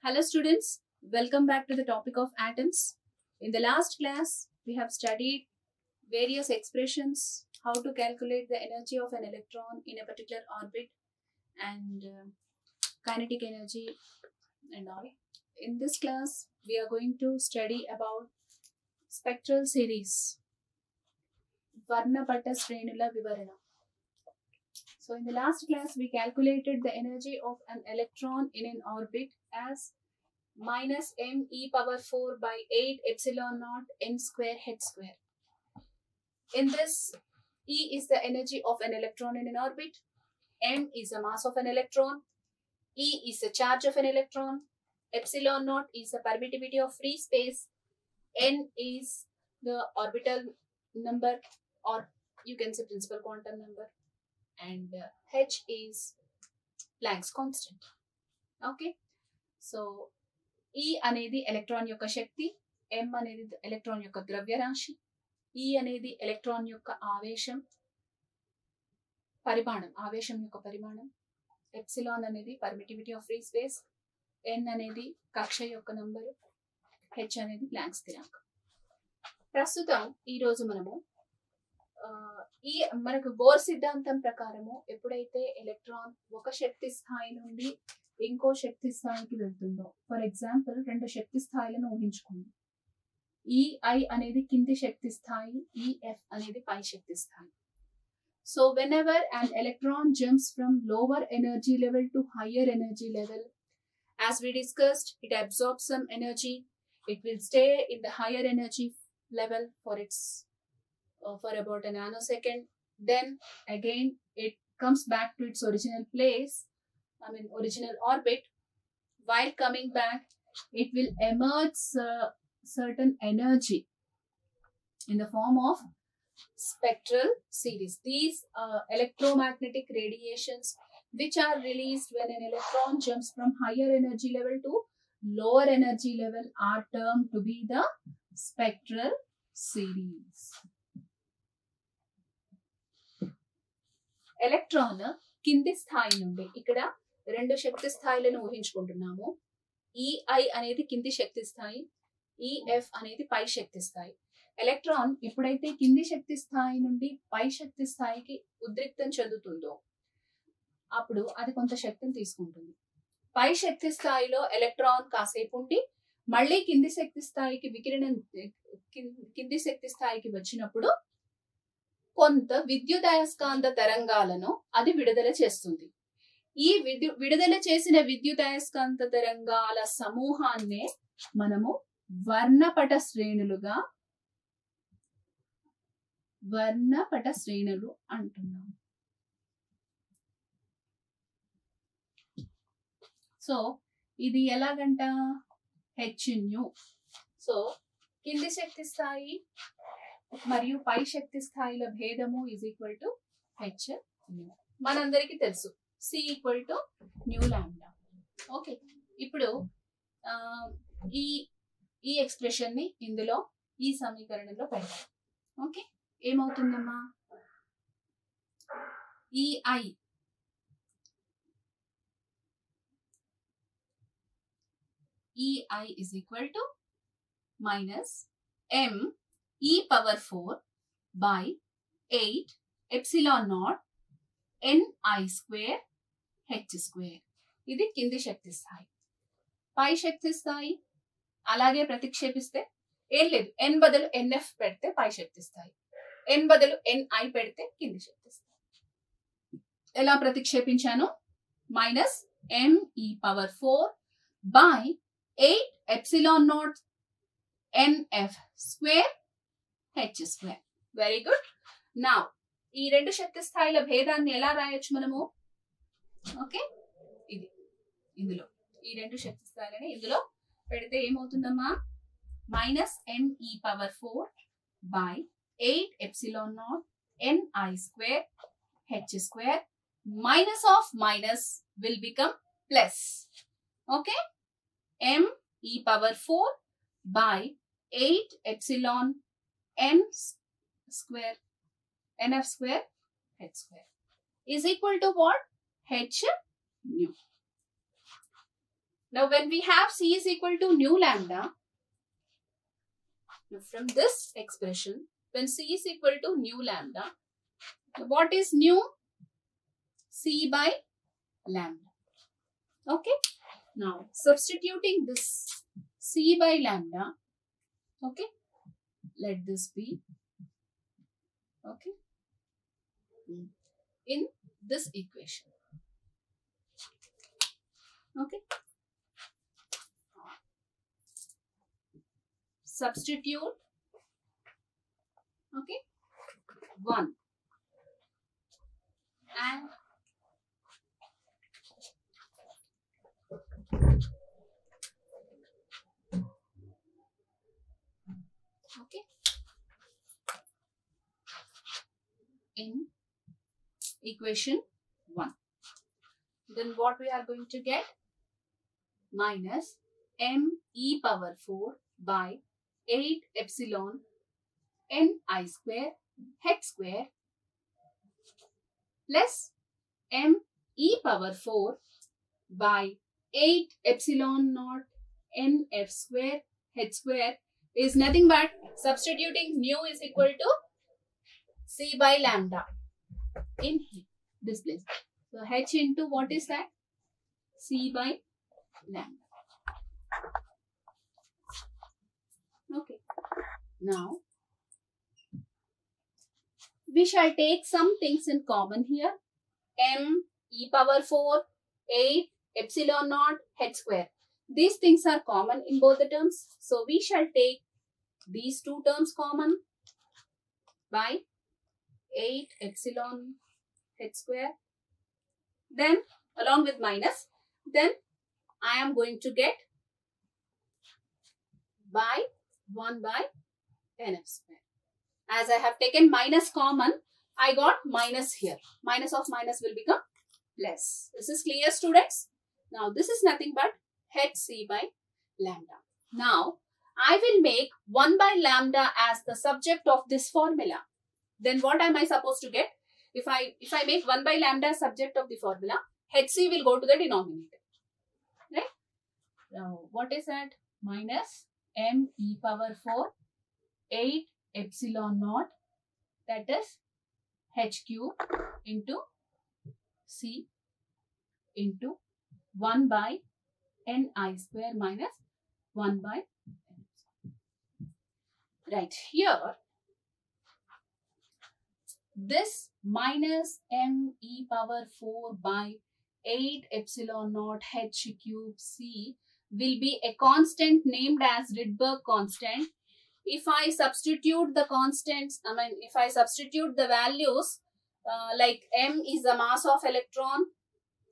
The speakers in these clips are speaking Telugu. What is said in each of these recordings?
Hello students, welcome back to the topic of atoms. In the last class, we have studied various expressions, how to calculate the energy of an electron in a particular orbit and kinetic energy and all. In this class, we are going to study about spectral series, Varnapata Srenula Vivarana. So in the last class, we calculated the energy of an electron in an orbit as minus m e power 4 by 8 epsilon naught n square h square. In this, E is the energy of an electron in an orbit, m is the mass of an electron, E is the charge of an electron, epsilon naught is the permittivity of free space, n is the orbital number or you can say principal quantum number, and h is Planck's constant. Okay, so E అనేది ఎలక్ట్రాన్ యొక్క శక్తి, m అనేది ఎలక్ట్రాన్ యొక్క ద్రవ్యరాశి, E అనేది ఎలక్ట్రాన్ యొక్క ఆవేశం యొక్క పరిమాణం, ఎప్సిలాన్ అనేది permittivity of free space, n అనేది కక్ష యొక్క నంబరు, h అనేది ప్లాంక్ స్థిరాంకం. ప్రస్తుతం ఈ రోజు మనము మనకు బోర్ సిద్ధాంతం ప్రకారము ఎప్పుడైతే ఎలక్ట్రాన్ ఒక శక్తి స్థాయి నుండి ఇంకో శక్తి స్థాయికి వెళ్తుందో, ఫర్ ఎగ్జాంపుల్ రెండు శక్తి స్థాయిలను ఊహించుకోండి. ఈఐ అనేది కింది శక్తి స్థాయి, ఈఎఫ్ అనేది పై శక్తి స్థాయి. So whenever an electron jumps from lower energy level to higher energy level, as we discussed, it absorbs some energy, it will stay in the higher energy level for about a nanosecond, then again it comes back to its original place, original orbit. While coming back, it will emerge certain energy in the form of spectral series. These electromagnetic radiations which are released when an electron jumps from higher energy level to lower energy level are termed to be the spectral series. Electron కింది స్థాయి నుండి, ఇక్కడ రెండు శక్తి స్థాయిలను ఊహించుకుంటున్నాము. ఈఐ అనేది కింది శక్తి స్థాయి, ఈఎఫ్ అనేది పై శక్తి స్థాయి. ఎలక్ట్రాన్ ఎప్పుడైతే కింది శక్తి స్థాయి నుండి పై శక్తి స్థాయికి ఉద్రిక్తం చెందుతుందో అప్పుడు అది కొంత శక్తిని తీసుకుంటుంది. పై శక్తి స్థాయిలో ఎలక్ట్రాన్ కాసేపు ఉండి మళ్ళీ కింది శక్తి స్థాయికి వచ్చినప్పుడు కొంత విద్యుదయస్కాంత తరంగాలను అది విడుదల చేస్తుంది. ఈ విడుదల చేసిన విద్యుదయస్కాంత తరంగాల సమూహాన్నే మనము వర్ణపట శ్రేణులు అంటున్నాం. సో ఇది ఎలాగంట, హెచ్న్యూ. సో కింది శక్తి స్థాయి మరియు పై శక్తి స్థాయిల భేదము is equal to H nu. మనందరికీ తెలుసు C equal to nu lambda. Okay, ఇప్పుడు ఈ ఎక్స్ప్రెషన్ ని ఇందులో ఈ సమీకరణంలో పెడతాం. ఓకే, ఏమవుతుందమ్మా, E I is equal to minus m e power 4 by 8 epsilon naught ni square h square. ఇది కింది శక్తి స్థాయి. పై శక్తి స్థాయి అలాగే ప్రతిక్షేపిస్తే ఏం లేదు, n బదులు nf పెడితే పై శక్తి స్థాయి, n బదులు ni పెడితే కింది శక్తి స్థాయి. ఎలా ప్రతిక్షేపించాను, minus m e power 4 by 8 epsilon naught nf square h square. Very good. Now ఈ రెండు శక్తి స్థాయిల భేదాన్ని ఎలా రాయొచ్చు మనము, ఓకే, ఇది ఇందులో ఈ రెండు శక్తి స్థాయిలని ఇందులో పెడితే ఏమవుతుందమ్మా, minus me power 4 by 8 epsilon naught ni square h square. Minus of minus will become plus. Okay, m e power 4 by 8 epsilon nf square h square is equal to what, h nu. Now when we have C is equal to nu lambda, from this expression, when C is equal to nu lambda, what is nu? C by lambda. Okay. Now substituting this C by lambda, okay, let this be, okay, in this equation. Okay. Substitute, okay, 1 and okay, in equation 1. Then what we are going to get? Minus m e power 4 by 8 epsilon n I square h square plus m e power 4 by 8 epsilon naught n f square h square is nothing but substituting nu is equal to C by lambda in this place. So h into what is that? C by lambda. Okay. Now we shall take some things in common here. M e power 4, 8 epsilon naught h square. These things are common in both the terms. So we shall take these two terms common by 8 epsilon h square. Then along with minus, then I am going to get by 1 by n f square. As I have taken minus common, I got minus here. Minus of minus will become plus. This is clear, students? Now this is nothing but hc by lambda. Now I will make 1 by lambda as the subject of this formula. Then what am I supposed to get? If I make 1 by lambda as subject of the formula, hc will go to the denominator. Right? Now what is that? Minus m e power 4, 8 epsilon naught, that is h cube into c into 1 by n I square minus 1 by n. Right here, this minus m e power 4 by 8 epsilon naught h cube c will be a constant named as Rydberg constant. If I substitute the constants, if I substitute the values, like m is the mass of electron.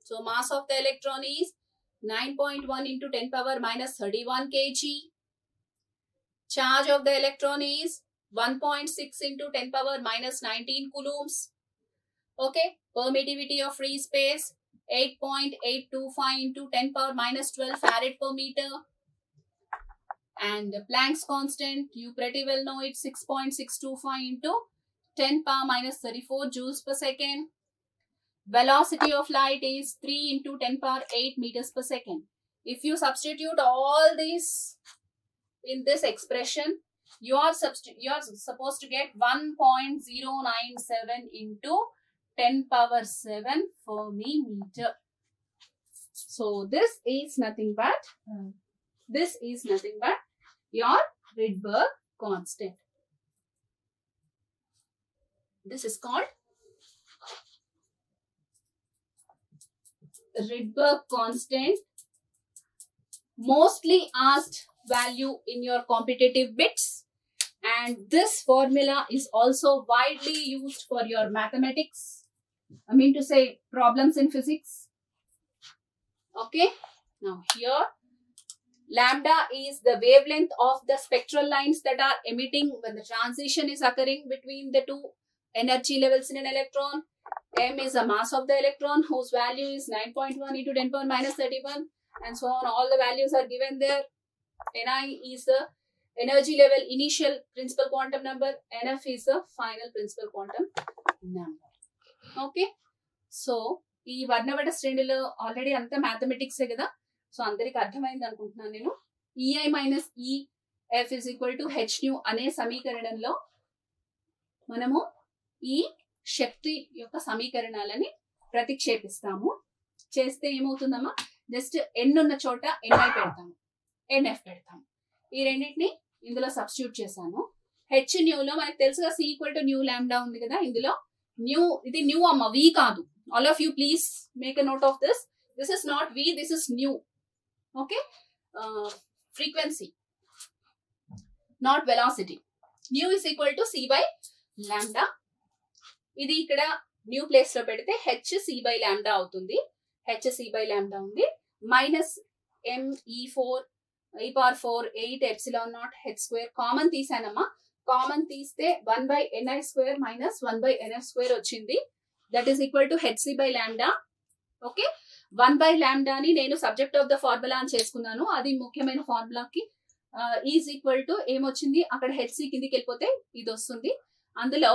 So mass of the electron is 9.1 into 10 power minus 31 kg. Charge of the electron is 1.6 into 10 power minus 19 coulombs. Okay. Permittivity of free space 8.825 into 10 power minus 12 farad per meter. And Planck's constant, you pretty well know it, 6.625 into 10 power minus 34 joules per second. Velocity of light is 3 into 10 power 8 meters per second. If you substitute all these in this expression, you are supposed to get 1.097 into 10 power 7 Fermi meter. So this is nothing but your Rydberg constant. This is called Rydberg constant. Mostly asked value in your competitive bits, and this formula is also widely used for your mathematics. I mean to say problems in physics. Okay. Now here, lambda is the wavelength of the spectral lines that are emitting when the transition is occurring between the two energy levels in an electron. M is the mass of the electron whose value is 9.1 into 10 power minus 31 and so on. All the values are given there. Ni is the energy level initial principal quantum number. Nf is the final principal quantum number. Okay. So, ఈ వర్ణపట శ్రేణిలో ఆల్రెడీ అంతా మ్యాథమెటిక్సే కదా. సో అందరికి అర్థమైంది అనుకుంటున్నాను నేను. EI minus EF is equal to H new అనే సమీకరణంలో మనము ఈ శక్తి యొక్క సమీకరణాలని ప్రతిక్షేపిస్తాము. చేస్తే ఏమవుతుందమ్మా, జస్ట్ ఎన్ ఉన్న చోట ఎన్ఐ పెడతాము, ఎన్ఎఫ్ పెడతాము. ఈ రెండింటిని ఇందులో సబ్స్టిట్యూట్ చేశాను. హెచ్ న్యూలో మనకు తెలుసుగా C equal to nu lambda ఉంది కదా, ఇందులో న్యూ, ఇది న్యూ అమ్మ, వి కాదు. All of you please make a note of this. This is not V, this is nu. Okay, frequency not velocity. Nu is equal to C by lambda. ఇది ఇక్కడ న్యూ ప్లేస్ లో పెడితే హెచ్ సి బై లాంబ్డా అవుతుంది. హెచ్ సి బై లాంబ్డా ఉంది. Minus e power 4 8 epsilon not H square common తీసానమ్మా. కామన్ తీస్తే 1/ni square minus 1/nf square వచ్చింది. That is equal to H C by lambda. Okay, 1/లాంబ్డా ని నేను సబ్జెక్ట్ ఆఫ్ ద ఫార్ములా అని చేసుకున్నాను. అది ముఖ్యమైన ఫార్ములాకి ఈజ్ ఈక్వల్ టు ఏమొచ్చింది, అక్కడ హెచ్సి కిందికి వెళ్ళిపోతే ఇది వస్తుంది. అందులో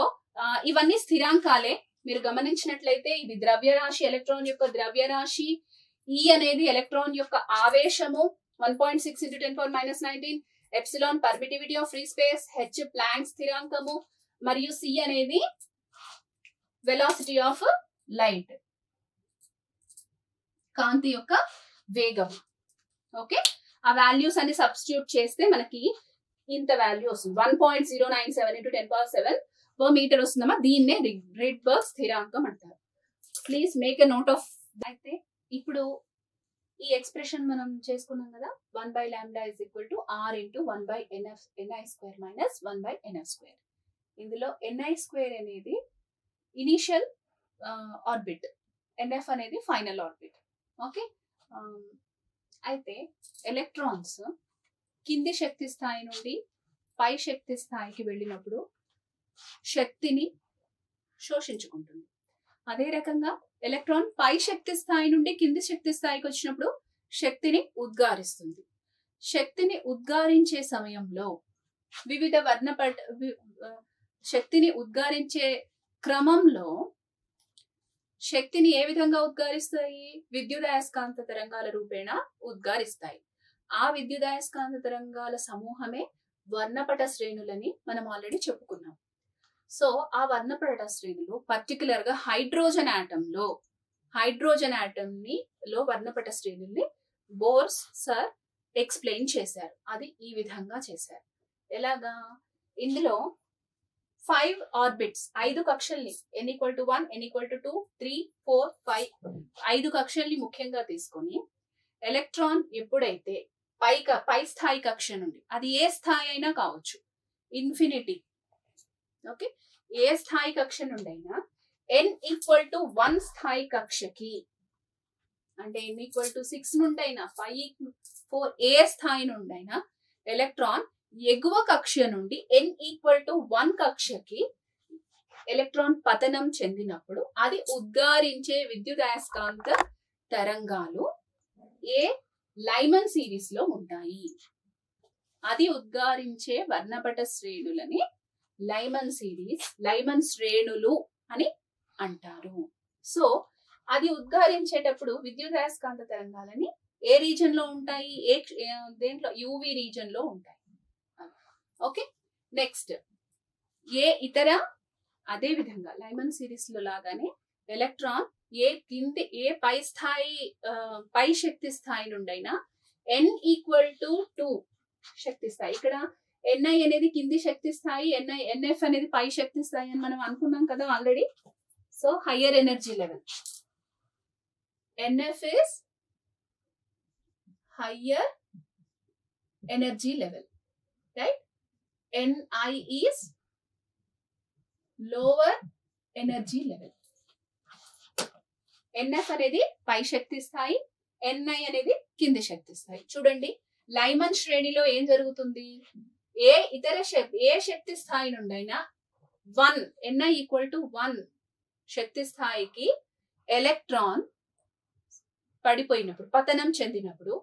ఇవన్నీ స్థిరాంకాలే. మీరు గమనించినట్లయితే ఇది ద్రవ్యరాశి, ఎలక్ట్రాన్ యొక్క ద్రవ్యరాశి. ఈ అనేది ఎలక్ట్రాన్ యొక్క ఆవేశము 1.6 × 10⁻⁻19. Epsilon permittivity of free space, H Planck స్థిరాంకము, మరియు సి అనేది వెలాసిటీ ఆఫ్ లైట్, కాంతి యొక్క వేగం. ఓకే, ఆ వాల్యూస్ అన్ని సబ్స్టిట్యూట్ చేస్తే మనకి ఇంత వాల్యూ వస్తుంది. 1.097 × 10⁻7 per మీటర్ వస్తుందమ్మా. దీన్నే రిడ్బర్గ్ స్థిరాంకం అంటారు. Please make a note of. అయితే ఇప్పుడు ఈ ఎక్స్ప్రెషన్ మనం చేసుకున్నాం కదా, 1/లాంబ్డా is equal to r into 1/ni square minus 1/nf square. ఇందులో ni స్క్వేర్ అనేది ఇనీషియల్ ఆర్బిట్, nf అనేది ఫైనల్ ఆర్బిట్. ఓకే, అయితే ఎలక్ట్రాన్స్ కింది శక్తి స్థాయి నుండి పై శక్తి స్థాయికి వెళ్ళినప్పుడు శక్తిని శోషించుకుంటుంది. అదే రకంగా ఎలక్ట్రాన్ పై శక్తి స్థాయి నుండి కింది శక్తి స్థాయికి వచ్చినప్పుడు శక్తిని ఉద్గారిస్తుంది. శక్తిని ఉద్గారించే సమయంలో వివిధ శక్తిని ఉద్గారించే క్రమంలో శక్తిని ఏ విధంగా ఉద్గారిస్తాయి, విద్యుదయస్కాంత తరంగాల రూపేణ ఉద్గారిస్తాయి. ఆ విద్యుదయస్కాంత తరంగాల సమూహమే వర్ణపట శ్రేణులని మనం ఆల్రెడీ చెప్పుకున్నాం. సో ఆ వర్ణపట శ్రేణులు పర్టికులర్ గా హైడ్రోజన్ ఆటమ్ లో వర్ణపట శ్రేణుల్ని బోర్స్ సార్ ఎక్స్ప్లెయిన్ చేశారు. అది ఈ విధంగా చేశారు. ఎలాగా, ఇందులో 5 ఆర్బిట్స్, 5 కక్షల్ని n = 1, n = 2, 3, 4, 5 5 కక్షల్ని ముఖ్యంగా తీసుకొని ఎలక్ట్రాన్ ఎప్పుడైతే పై స్థాయి కక్ష నుండి, అది ఏ స్థాయి అయినా కావచ్చు, ఇన్ఫినిటీ, ఓకే, ఏ స్థాయి కక్ష నుండి అయినా n = 1 స్థాయి కక్షకి, అంటే n = 6 నుండి అయినా 5, 4 ఏ స్థాయి నుండి అయినా ఎలక్ట్రాన్ ఎగువ కక్ష నుండి n = 1 కక్షకి ఎలక్ట్రాన్ పతనం చెందినప్పుడు అది ఉద్గారించే విద్యుదయస్కాంత తరంగాలు ఏ లైమన్ సిరీస్ లో ఉంటాయి. అది ఉద్గారించే వర్ణపట శ్రేణులని లైమన్ శ్రేణులు అని అంటారు. సో అది ఉద్గారించేటప్పుడు విద్యుదయస్కాంత తరంగాలని ఏ రీజన్ లో ఉంటాయి, దేంట్లో, యూవి రీజన్ లో ఉంటాయి. ఓకే, నెక్స్ట్ ఏ ఇతర, అదే విధంగా లైమన్ సిరీస్ లో లాగానే ఎలక్ట్రాన్ ఏ పై శక్తి స్థాయి నుండైనా n = 2 శక్తి స్థాయి, ఇక్కడ ni అనేది కింది శక్తి స్థాయి, nf అనేది పై శక్తి స్థాయి అని మనం అనుకున్నాం కదా already. So higher energy level, nf is higher energy level, right? ni is lower energy level. nf అనేది పై శక్తి స్థాయి, ni అనేది కింది శక్తి స్థాయి. చూడండి, లైమన్ శ్రేణిలో ఏం జరుగుతుంది, ఏ శక్తి స్థాయి నుండైనా 1 ni = 1 శక్తి స్థాయికి ఎలక్ట్రాన్ పడిపోయినప్పుడు, పతనం చెందినప్పుడు,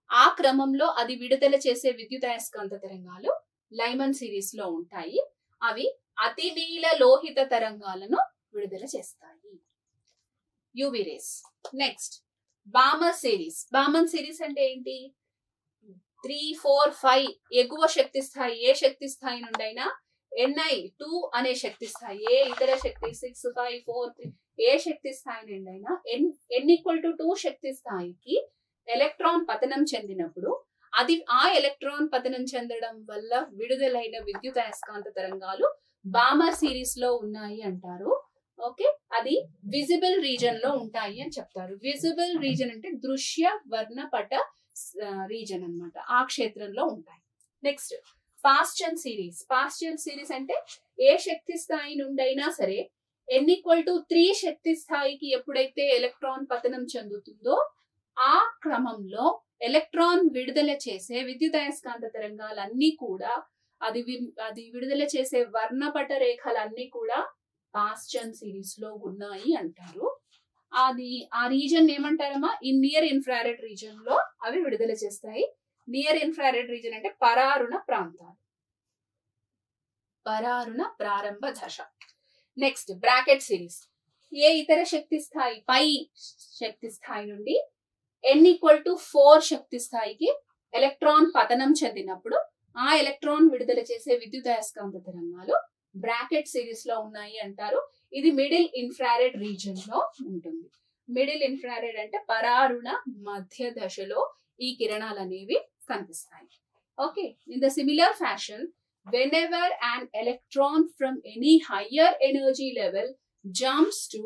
ఆ క్రమంలో అది విడుదల చేసే విద్యుదయస్కాంత తరంగాలు లైమన్ సిరీస్ లో ఉంటాయి. అవి అతి నీల లోహిత తరంగాలను విడుదల చేస్తాయి, UV rays. Next Balmer series. Balmer series అంటే ఏంటి? 3, 4, 5 ఎగువ శక్తి స్థాయి ఏ శక్తి స్థాయి నుండైనా Ni2 అనే శక్తి స్థాయి, ఏ ఇతర శక్తి 6, 5, 4, 3 ఏ శక్తి స్థాయి నుండైనా n=2 శక్తి స్థాయికి ఎలక్ట్రాన్ పతనం చెందినప్పుడు అది ఆ ఎలక్ట్రాన్ పతనం చెందడం వల్ల విడుదలైన విద్యుత్ అయస్కాంత తరంగాలు బామర్ సిరీస్ లో ఉన్నాయి అంటారు. ఓకే, అది విజిబుల్ రీజన్ లో ఉంటాయి అని చెప్తారు. విజిబుల్ రీజన్ అంటే దృశ్య వర్ణపట రీజన్ అన్నమాట, ఆ క్షేత్రంలో ఉంటాయి. Next Paschen series. Paschen series అంటే ఏ శక్తి స్థాయి నుండైనా సరే n=3 శక్తి స్థాయికి ఎప్పుడైతే ఎలక్ట్రాన్ పతనం చెందుతుందో ఆ క్రమంలో ఎలక్ట్రాన్ విడుదల చేసే విద్యుత్ అయస్కాంత తరంగాలన్నీ కూడా అది విడుదల చేసే వర్ణపట రేఖలన్నీ కూడా పాస్చన్ సిరీస్ లో ఉన్నాయి అంటారు. అది ఆ రీజన్ ఏమంటారమ్మా? ఈ నియర్ ఇన్ఫ్రారెడ్ రీజన్ లో అవి విడుదల చేస్తాయి. నియర్ ఇన్ఫ్రారెడ్ రీజన్ అంటే పరారుణ ప్రాంతాలు, పరారుణ ప్రారంభ దశ. Next bracket series. ఏ ఇతర శక్తి స్థాయి పై శక్తి స్థాయి నుండి n=4 శక్తి స్థాయికి ఎలక్ట్రాన్ పతనం చెందినప్పుడు ఆ ఎలక్ట్రాన్ విడుదల చేసే విద్యుత్ అయస్కాంత తరంగాలు బ్రాకెట్ సిరీస్ లో ఉన్నాయి అంటారు. ఇది మిడిల్ ఇన్ఫ్రారెడ్ రీజన్ లో ఉంటుంది. మిడిల్ ఇన్ఫ్రారెడ్ అంటే పరారుణ మధ్య దశలో ఈ కిరణాలు అనేవి కనిపిస్తాయి. Okay, in the similar fashion, whenever an electron from any higher energy level jumps to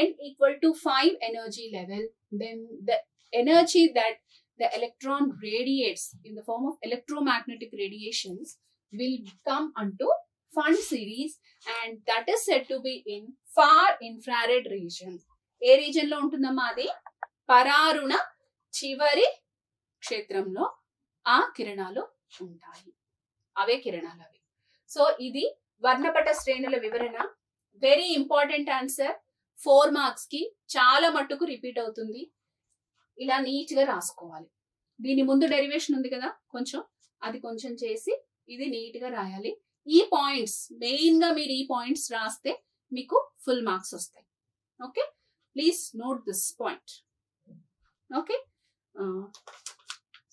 n=5 energy level, then the energy that the electron radiates in the form of electromagnetic radiations will come onto Pfund series, and that is said to be in far infrared region. A reason లో ఉంటుందమ్మా? అది పరారుణ చివరి క్షేత్రంలో ఆ కిరణాలు ఉంటాయి. అవే కిరణాలు అవి. సో ఇది వర్ణపట శ్రేణుల వివరణ. వెరీ ఇంపార్టెంట్ ఆన్సర్, 4 మార్క్స్ కి చాలా మట్టుకు రిపీట్ అవుతుంది. ఇలా నీట్ గా రాసుకోవాలి. దీని ముందు డెరివేషన్ ఉంది కదా, అది కొంచెం చేసి ఇది నీట్ గా రాయాలి. ఈ పాయింట్స్ మెయిన్ గా మీరు ఈ పాయింట్స్ రాస్తే మీకు ఫుల్ మార్క్స్ వస్తాయి. Okay, please note this point. Okay,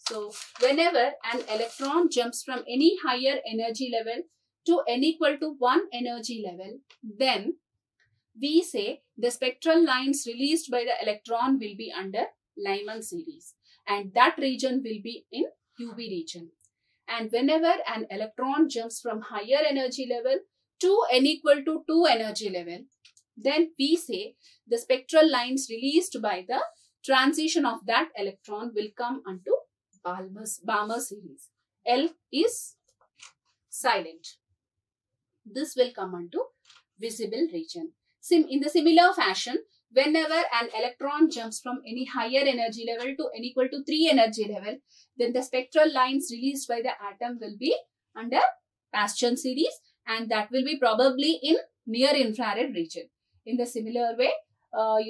so whenever an electron jumps from any higher energy level to n=1 energy level, then we say the spectral lines released by the electron will be under Lyman series, and that region will be in UV region. And whenever an electron jumps from higher energy level to n=2 energy level, then we say the spectral lines released by the transition of that electron will come onto Balmer series. L is silent. This will come onto visible region. In the similar fashion, whenever an electron jumps from any higher energy level to n=3 energy level, then the spectral lines released by the atom will be under Paschen series, and that will be probably in near infrared region. In the similar way,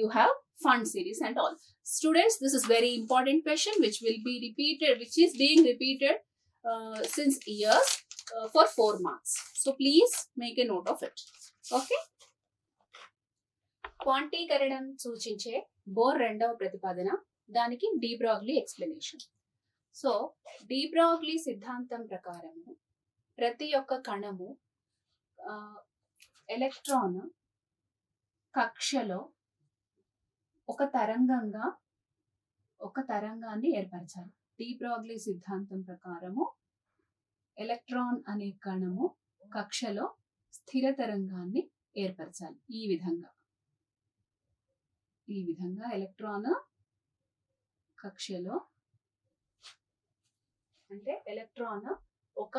you have Pfund series and all. Students, this is very important question which will be repeated, which is being repeated since years for 4 marks. So please make a note of it. Okay. క్వాంటీకరణం సూచించే బోర్ రెండవ ప్రతిపాదన, దానికి డి బ్రాగ్లీ ఎక్స్ప్లెనేషన్. సో డి బ్రాగ్లీ సిద్ధాంతం ప్రకారము ప్రతి ఒక్క కణము ఎలక్ట్రాన్ కక్షలో ఒక తరంగాన్ని ఏర్పరచాలి. డి బ్రాగ్లీ సిద్ధాంతం ప్రకారము ఎలక్ట్రాన్ అనే కణము కక్షలో స్థిర తరంగాన్ని ఏర్పరచాలి. ఈ విధంగా ఎలక్ట్రాన్ కక్షలో, అంటే ఎలక్ట్రాన్ ఒక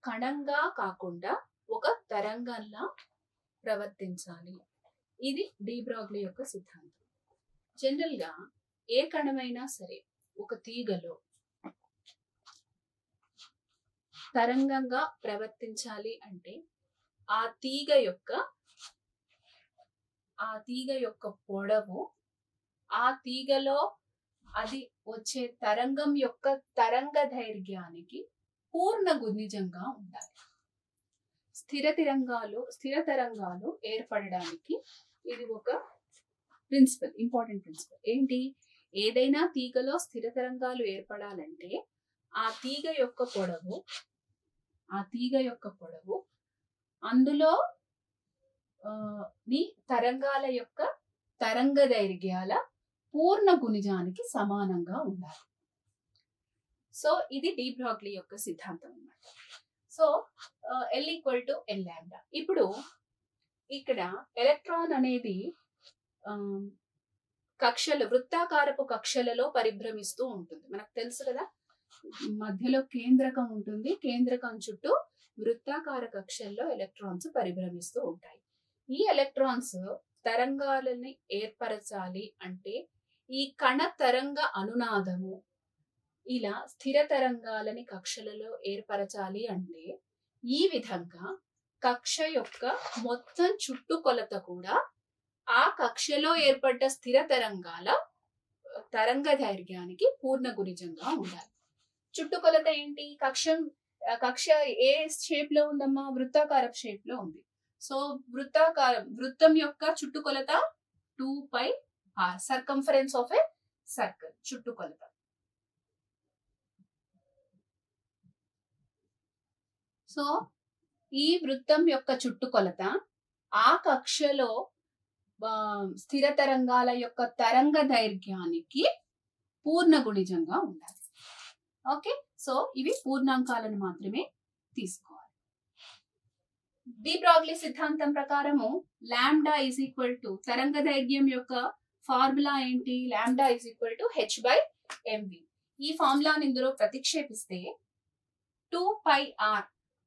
కణంగా కాకుండా ఒక తరంగంలా ప్రవర్తించాలి. ఇది డి బ్రాగ్లీ యొక్క సిద్ధాంతం. జనరల్ గా ఏ కణమైనా సరే ఒక తీగలో తరంగంగా ప్రవర్తించాలి అంటే ఆ తీగ యొక్క పొడవు, ఆ తీగలో అది వచ్చే తరంగం యొక్క తరంగ దైర్ఘ్యానికి పూర్ణ గుణిజంగా ఉండాలి. స్థిర తరంగాలు ఏర్పడడానికి ఇది ఒక ప్రిన్సిపల్, ఇంపార్టెంట్ ప్రిన్సిపల్. ఏంటి? ఏదైనా తీగలో స్థిర తరంగాలు ఏర్పడాలంటే ఆ తీగ యొక్క పొడవు అందులో తరంగాల యొక్క తరంగ దైర్ఘ్యాల పూర్ణ గుణిజానికి సమానంగా ఉండాలి. సో ఇది డి బ్రోగ్లీ యొక్క సిద్ధాంతం అన్నమాట. So L = N lambda. ఇప్పుడు ఇక్కడ ఎలక్ట్రాన్ అనేది వృత్తాకారపు కక్షలలో పరిభ్రమిస్తూ ఉంటుంది. మనకు తెలుసు కదా, మధ్యలో కేంద్రకం ఉంటుంది, కేంద్రకం చుట్టూ వృత్తాకార కక్షల్లో ఎలక్ట్రాన్స్ పరిభ్రమిస్తూ ఉంటాయి. ఈ ఎలక్ట్రాన్స్ తరంగాలని ఏర్పరచాలి అంటే ఈ కణ తరంగ అనునాదము ఇలా స్థిర తరంగాలని కక్షలలో ఏర్పరచాలి అంటే ఈ విధంగా కక్ష యొక్క మొత్తం చుట్టుకొలత కూడా ఆ కక్షలో ఏర్పడ్డ స్థిర తరంగాల తరంగ దైర్ఘ్యానికి పూర్ణ గుణిజంగా ఉండాలి. చుట్టుకొలత ఏంటి? కక్ష ఏ షేప్ లో ఉందమ్మా? వృత్తాకార షేప్ లో ఉంది. సో వృత్తం యొక్క చుట్టుకొలత 2πr, circumference of a circle, చుట్టుకొలత. సో ఈ వృత్తం యొక్క చుట్టుకొలత ఆ కక్షలో స్థిర తరంగాల యొక్క తరంగ దైర్ఘ్యానికి పూర్ణ గుణిజంగా ఉండాలి. ఓకే, సో ఇవి పూర్ణాంకాలను మాత్రమే తీసుకోవాలి. డి బ్రోగ్లీ సిద్ధాంతం ప్రకారము లాంబ్డా = తరంగ దైర్ఘ్యం యొక్క ఫార్ములా ఏంటి? Lambda h/mv. ఈ ఫార్ములాని ఇందులో ప్రతిక్షేపిస్తే 2πr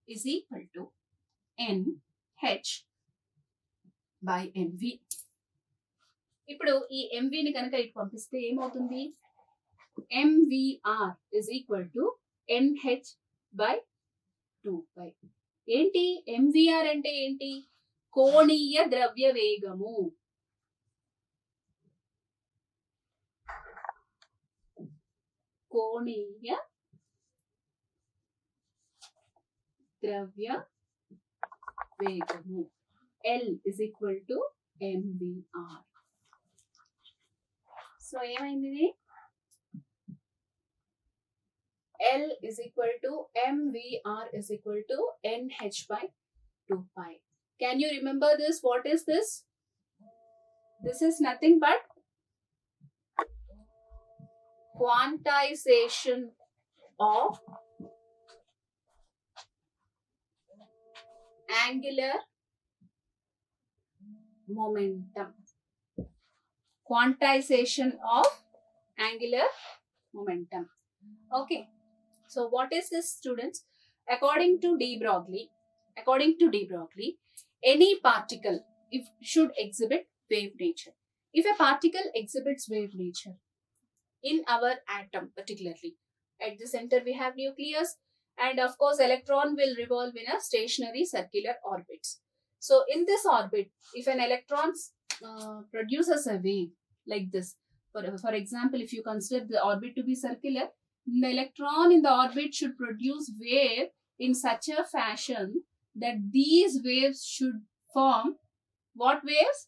= NH/mv. ఇప్పుడు ఈ mv ని కనుక ఇటు పంపిస్తే ఏమవుతుంది? mvr = nh/2π. ఏంటి mvr అంటే ఏంటి? కోణీయ ద్రవ్య వేగము. కోణీయ ద్రవ్య వేగము. L = mvr. సో ఏమైంది? L = mvr = nh/2π. Can you remember this? What is this? This is nothing but quantization of angular momentum. Quantization of angular momentum. Okay. So what is this, students? According to de Broglie, any particle should exhibit wave nature. If a particle exhibits wave nature in our atom, particularly at the center we have nucleus, and of course electron will revolve in a stationary circular orbits. So in this orbit, if an electron produces a wave like this, for example, if you consider the orbit to be circular, the electron in the orbit should produce wave in such a fashion that these waves should form what waves?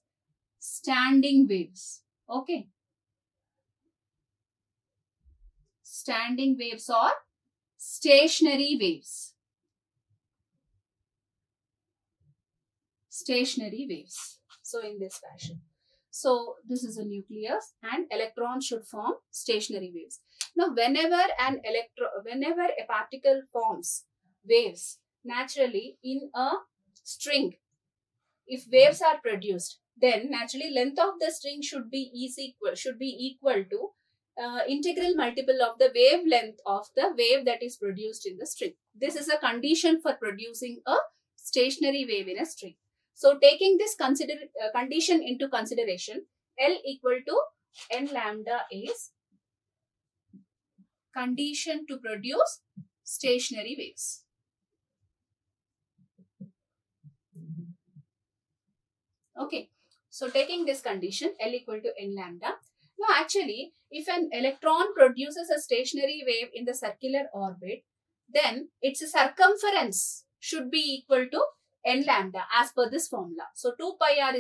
Standing waves. Okay. Standing waves or stationary waves. Stationary waves. So in this fashion. So this is a nucleus and electrons should form stationary waves. Now whenever a particle forms waves naturally in a string, if waves are produced, then naturally length of the string should be equal to integral multiple of the wavelength of the wave that is produced in the string. This is a condition for producing a stationary wave in a string. So taking this condition into consideration, L = N lambda is condition to produce stationary waves. Okay, so taking this condition, L = N lambda. Now actually, if an electron produces a stationary wave in the circular orbit, then its circumference should be equal to N lambda as per this formula. So 2πr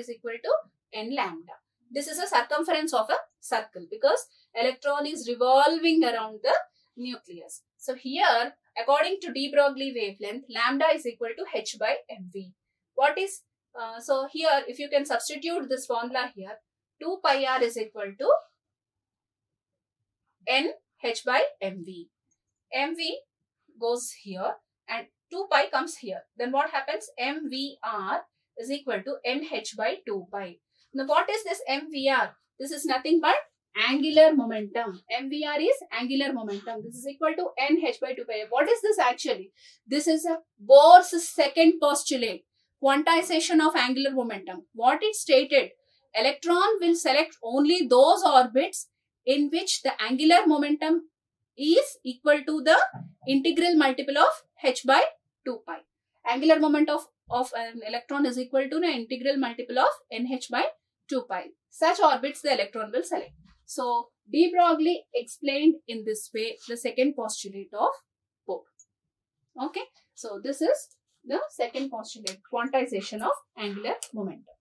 = N lambda. This is a circumference of a circle because electron is revolving around the nucleus. So here, according to de Broglie wavelength, lambda is equal to h by mv. What is, so here if you can substitute this formula here, 2 pi r is equal to n h by mv. mv goes here and 2 pi comes here. Then what happens? mvr is equal to nh by 2 pi. Now what is this mvr? This is nothing but angular momentum. mvr is angular momentum. This is equal to nh by 2 pi. What is this actually? This is a Bohr's second postulate, quantization of angular momentum. What it stated, electron will select only those orbits in which the angular momentum is equal to the integral multiple of h by 2 pi. Angular moment of an electron is equal to the integral multiple of nh by 2 pi. Such orbits the electron will select. So, de Broglie explained in this way the second postulate of Bohr. Okay. So, this is the second postulate, quantization of angular momentum.